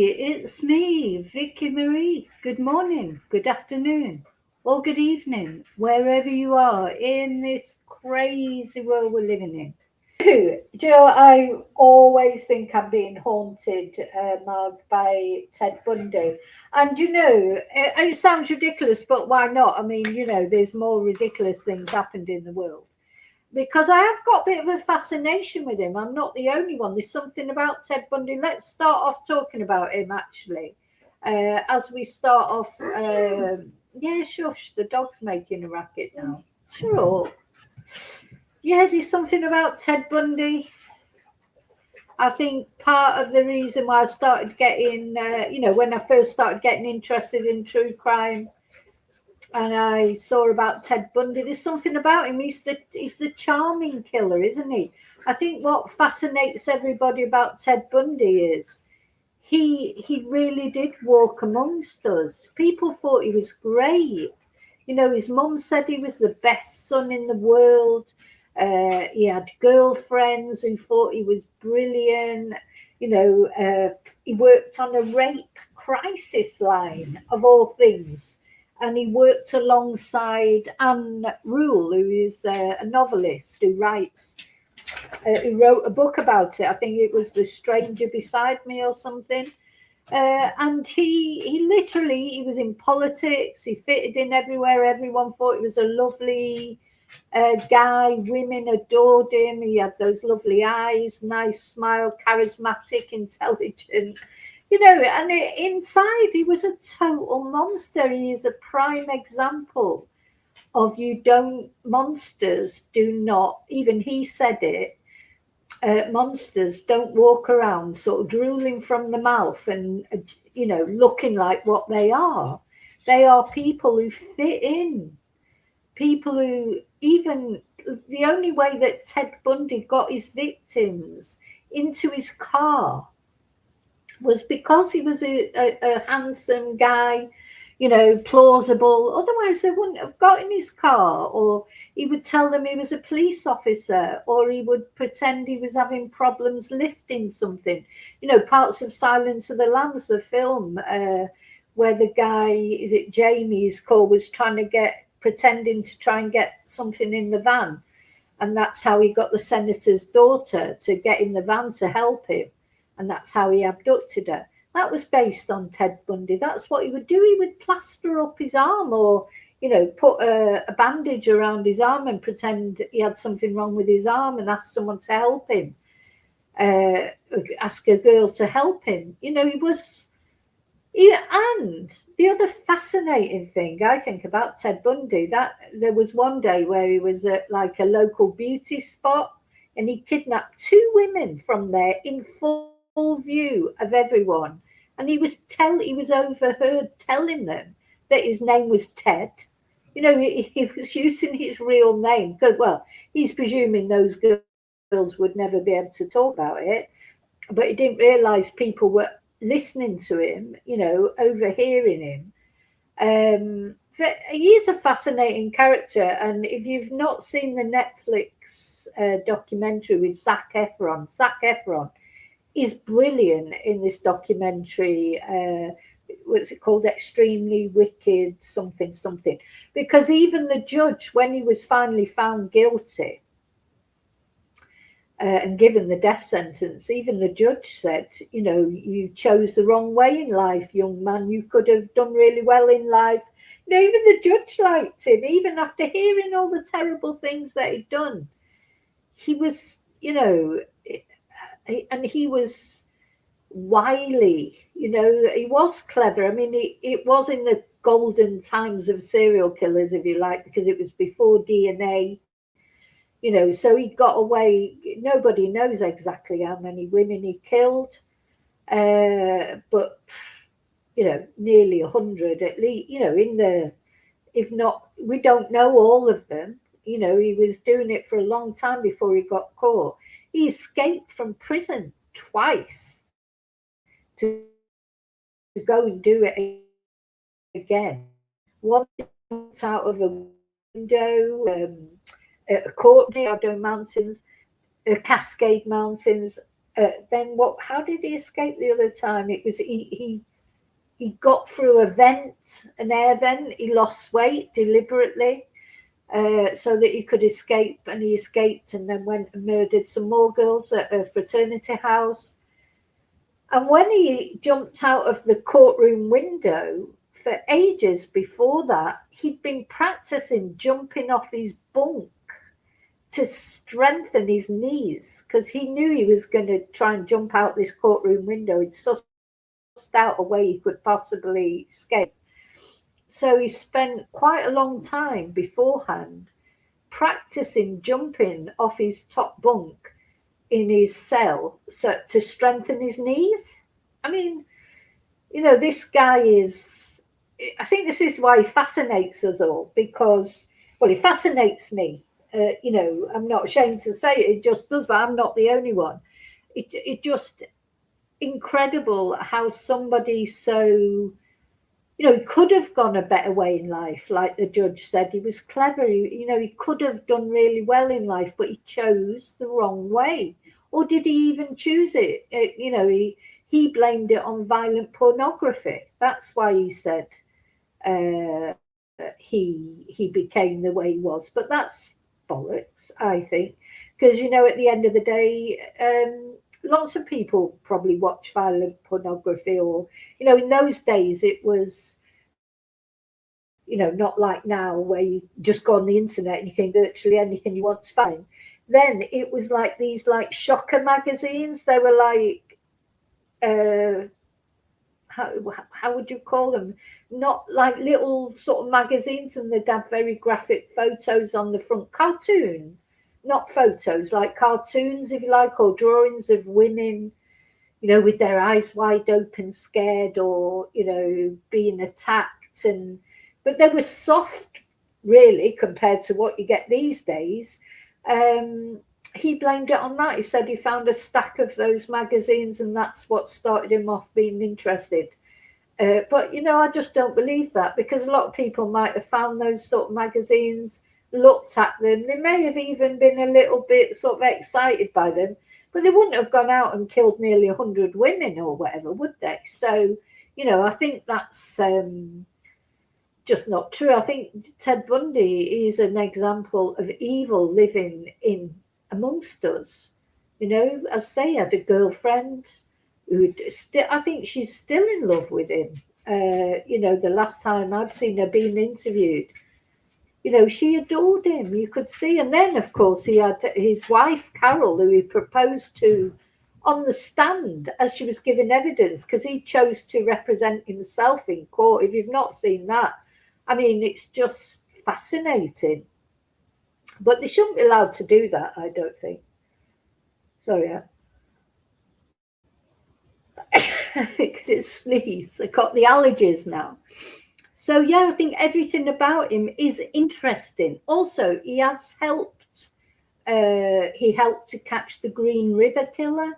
it's me, Vicky Marie. Good morning, good afternoon, or good evening, wherever you are in this crazy world we're living in. Do you know, I always think I'm being haunted, Mark, by Ted Bundy. And it sounds ridiculous, but why not? I mean, there's more ridiculous things happened in the world because I have got a bit of a fascination with him. I'm not the only one. There's something about Ted Bundy. Let's start off talking about him, actually. As we start off, yeah, shush, the dog's making a racket now. Sure. Yeah, there's something about Ted Bundy. I think part of the reason why I started getting, when I first started getting interested in true crime, and I saw about Ted Bundy. There's something about him. He's the charming killer, isn't he? I think what fascinates everybody about Ted Bundy is he really did walk amongst us. People thought he was great. His mum said he was the best son in the world. He had girlfriends who thought he was brilliant. He worked on a rape crisis line of all things, and he worked alongside Anne Rule, who is a novelist who wrote a book about it. I think it was The Stranger Beside Me or something. And he was in politics. He fitted in everywhere. Everyone thought he was a lovely guy. Women adored him. He had those lovely eyes, nice smile, charismatic, intelligent. And inside he was a total monster. He is a prime example of monsters do not, even he said it, monsters don't walk around sort of drooling from the mouth and, looking like what they are. They are people who fit in. People who, even the only way that Ted Bundy got his victims into his car was because he was a handsome guy, plausible. Otherwise, they wouldn't have got in his car. Or he would tell them he was a police officer, or he would pretend he was having problems lifting something. Parts of Silence of the Lambs, the film, where the guy, is it Jamie, his call, was pretending to try and get something in the van. And that's how he got the senator's daughter to get in the van to help him. And that's how he abducted her. That was based on Ted Bundy. That's what he would do. He would plaster up his arm, or, put a bandage around his arm and pretend he had something wrong with his arm and ask someone to help him. Ask a girl to help him. And the other fascinating thing I think about Ted Bundy, that there was one day where he was at like a local beauty spot, and he kidnapped two women from there in full view of everyone, and he was overheard telling them that his name was Ted. He was using his real name because, well, he's presuming those girls would never be able to talk about it, but he didn't realize people were listening to him, overhearing him. But he is a fascinating character, and if you've not seen the Netflix documentary with Zac Efron is brilliant in this documentary. What's it called? Extremely Wicked something, because even the judge, when he was finally found guilty and given the death sentence, even the judge said, you chose the wrong way in life, young man. You could have done really well in life. Even the judge liked him, even after hearing all the terrible things that he'd done. He was, and he was wily, he was clever. I mean, it was in the golden times of serial killers, if you like, because it was before DNA, so he got away. Nobody knows exactly how many women he killed, but, nearly 100 at least, if not, we don't know all of them. He was doing it for a long time before he got caught. He escaped from prison twice to go and do it again. Once he jumped out of a window at a court near Mountains, Cascade Mountains, then what? How did he escape the other time? It was he got through an air vent. He lost weight deliberately so that he could escape, and he escaped and then went and murdered some more girls at a fraternity house. And when he jumped out of the courtroom window, for ages before that, he'd been practicing jumping off his bunk to strengthen his knees because he knew he was going to try and jump out this courtroom window. He'd sussed out a way he could possibly escape. So he spent quite a long time beforehand practicing jumping off his top bunk in his cell to strengthen his knees. I mean, this guy is, I think this is why he fascinates us all, because, well, he fascinates me. I'm not ashamed to say it just does, but I'm not the only one. It just incredible how somebody so, he could have gone a better way in life. Like the judge said, he was clever. He could have done really well in life, but he chose the wrong way. Or did he even choose it? He blamed it on violent pornography. That's why he said he became the way he was. But that's bollocks, I think, because at the end of the day, lots of people probably watch violent pornography, or in those days it was not like now where you just go on the internet and you can virtually anything you want to find. Then it was like these like shocker magazines. They were like how would you call them? Not like little sort of magazines, and they'd have very graphic photos on the front. Cartoon, not photos, like cartoons, if you like, or drawings of women, with their eyes wide open, scared, or, being attacked. But they were soft, really, compared to what you get these days. He blamed it on that. He said he found a stack of those magazines and that's what started him off being interested. But, I just don't believe that, because a lot of people might have found those sort of magazines, looked at them. They may have even been a little bit sort of excited by them, but they wouldn't have gone out and killed nearly 100 women or whatever, would they? So, I think that's just not true. I think Ted Bundy is an example of evil living in amongst us. As I say, had a girlfriend who I think she's still in love with him. The last time I've seen her being interviewed, she adored him. You could see. And then, of course, he had his wife, Carol, who he proposed to on the stand as she was giving evidence, because he chose to represent himself in court. If you've not seen that, I mean, it's just fascinating. But they shouldn't be allowed to do that, I don't think. Sorry, I think it's sneeze. I got the allergies now. So, yeah, I think everything about him is interesting. Also, he has helped. He helped to catch the Green River killer.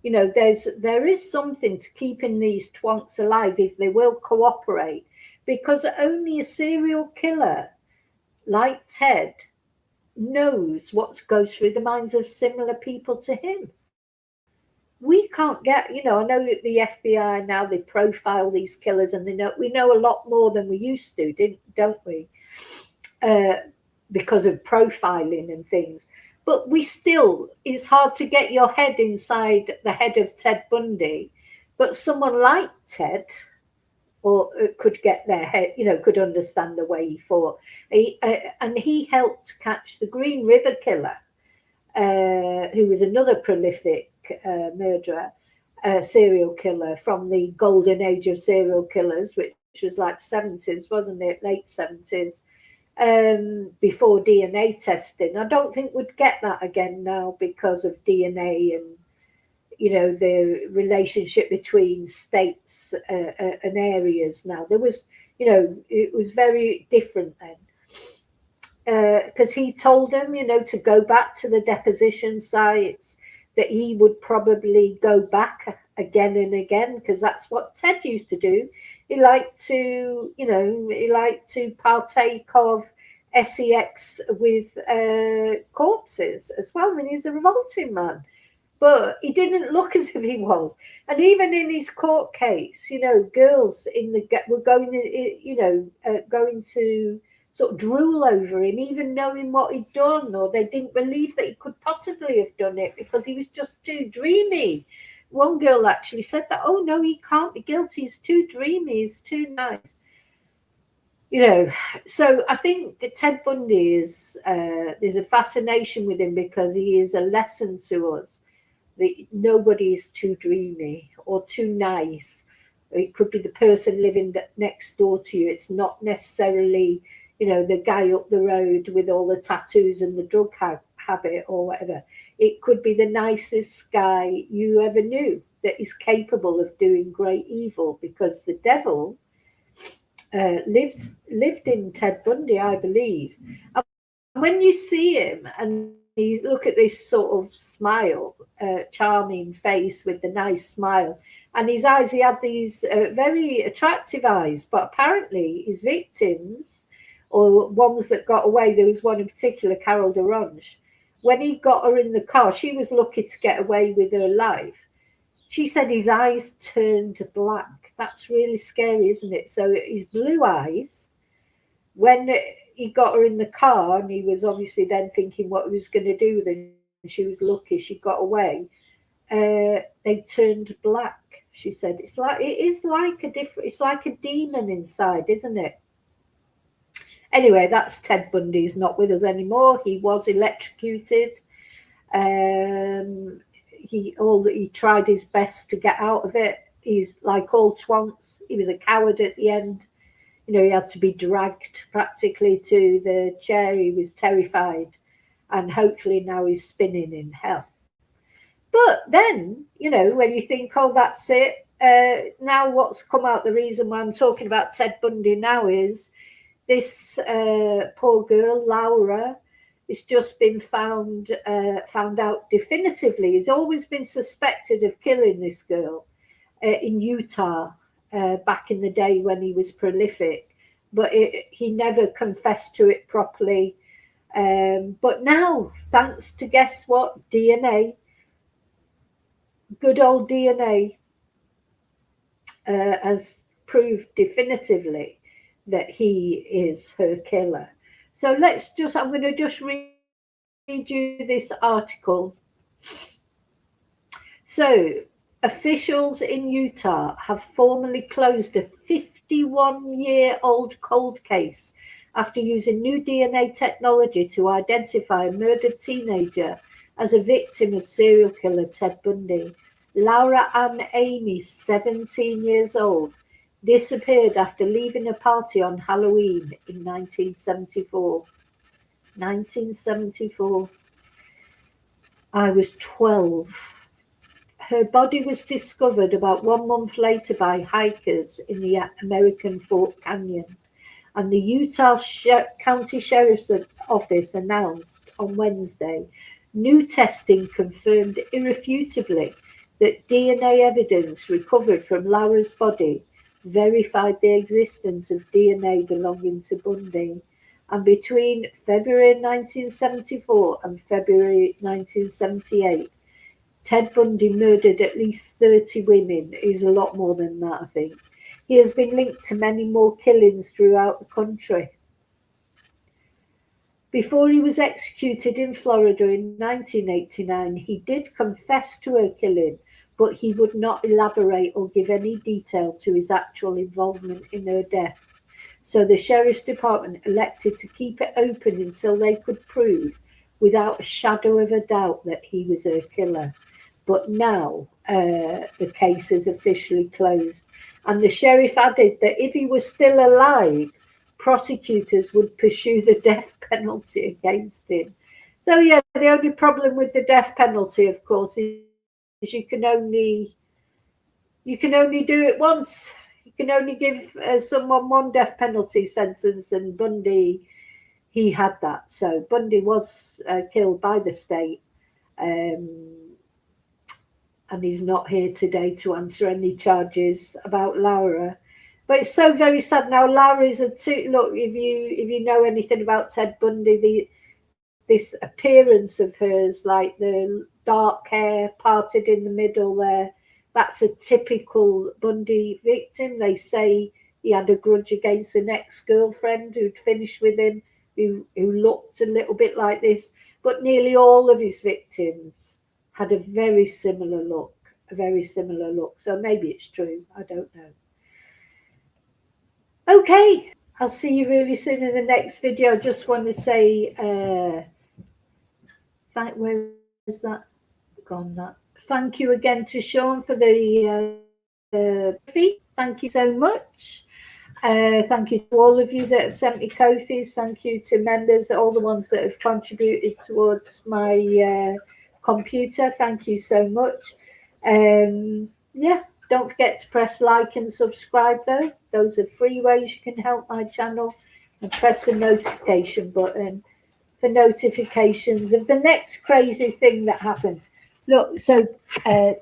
There is something to keeping these twonks alive if they will cooperate, because only a serial killer like Ted knows what goes through the minds of similar people to him. We can't get, I know that the FBI now, they profile these killers, and we know a lot more than we used to, don't we? Because of profiling and things. But it's hard to get your head inside the head of Ted Bundy. But someone like Ted, or could get their head, could understand the way he thought. And he helped catch the Green River killer, who was another prolific murderer, serial killer from the golden age of serial killers, which was like 70s, wasn't it? Late 70s, before DNA testing. I don't think we'd get that again now because of DNA and, the relationship between states and areas now. There was, it was very different then. Because he told them, to go back to the deposition sites, that he would probably go back again and again, because that's what Ted used to do. He liked to, partake of sex with corpses as well. I mean, he's a revolting man. but he didn't look as if he was. And even in his court case, girls were going to sort of drool over him, even knowing what he'd done, or they didn't believe that he could possibly have done it because he was just too dreamy. One girl actually said that, oh no, he can't be guilty. He's too dreamy. He's too nice. So I think that Ted Bundy there's a fascination with him because he is a lesson to us that nobody is too dreamy or too nice. It could be the person living next door to you. It's not necessarily, the guy up the road with all the tattoos and the drug habit or whatever. It could be the nicest guy you ever knew that is capable of doing great evil, because the devil lived in Ted Bundy, I believe. And when you see him and you look at this sort of smile, charming face with the nice smile, and his eyes, he had these very attractive eyes, but apparently his victims, or ones that got away, there was one in particular, Carol Deronge, when he got her in the car, she was lucky to get away with her life. She said his eyes turned black. That's really scary, isn't it? So his blue eyes, when he got her in the car, and he was obviously then thinking what he was going to do with her, and she was lucky she got away, they turned black. She said it's like a demon inside, isn't it? Anyway, that's Ted Bundy. He's not with us anymore. He was electrocuted. He tried his best to get out of it. He's like all twonks. He was a coward at the end. He had to be dragged practically to the chair. He was terrified, and hopefully now he's spinning in hell. But then, when you think, oh, that's it, now what's come out, the reason why I'm talking about Ted Bundy now is this poor girl, Laura, it's just been found out definitively. He's always been suspected of killing this girl in Utah back in the day when he was prolific, but he never confessed to it properly. But now, thanks to, guess what, DNA, good old DNA, has proved definitively that he is her killer. So I'm going to just read you this article. So, officials in Utah have formally closed a 51-year-old cold case after using new DNA technology to identify a murdered teenager as a victim of serial killer Ted Bundy. Laura Ann Aime, 17 years old, disappeared after leaving a party on Halloween in 1974. 1974. I was 12. Her body was discovered about 1 month later by hikers in the American Fork Canyon, and the Utah County Sheriff's Office announced on Wednesday new testing confirmed irrefutably that DNA evidence recovered from Laura's body verified the existence of DNA belonging to Bundy. And between February 1974 and February 1978, Ted Bundy murdered at least 30 women. Is a lot more than that, I think. He has been linked to many more killings throughout the country. Before he was executed in Florida in 1989, he did confess to her killing, but he would not elaborate or give any detail to his actual involvement in her death. So the Sheriff's Department elected to keep it open until they could prove, without a shadow of a doubt, that he was her killer. But now the case is officially closed. And the sheriff added that if he was still alive, prosecutors would pursue the death penalty against him. So yeah, the only problem with the death penalty, of course, is you can only do it once. You can only give someone one death penalty sentence, and Bundy, he had that. So Bundy was killed by the state, and he's not here today to answer any charges about Laura. But it's so very sad now. Laura is look. If you know anything about Ted Bundy, this appearance of hers, like the dark hair parted in the middle there. That's a typical Bundy victim. They say he had a grudge against an ex-girlfriend who'd finished with him, who looked a little bit like this. But nearly all of his victims had a very similar look, So maybe it's true. I don't know. Okay, I'll see you really soon in the next video. I just want to say, where is that? Gone that. Thank you again to Sean for the fee. Thank you so much. Thank you to all of you that have sent me Ko-fis. Thank you to members, all the ones that have contributed towards my computer. Thank you so much. Yeah, don't forget to press like and subscribe though. Those are free ways you can help my channel, and press the notification button for notifications of the next crazy thing that happens. Look, so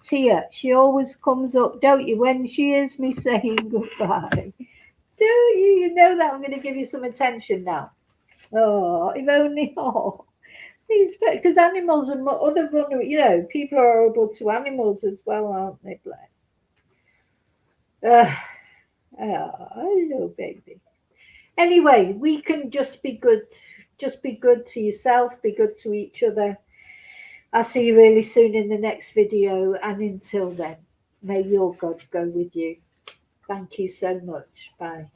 Tia, she always comes up, don't you, when she hears me saying goodbye. Do you? You know that I'm going to give you some attention now. Oh, if only. Oh, because animals and other vulnerable, you know, people are horrible to animals as well, aren't they? Bless. Hello, baby. Anyway, we can just be good. Just be good to yourself. Be good to each other. I'll see you really soon in the next video. And until then, may your God go with you. Thank you so much. Bye.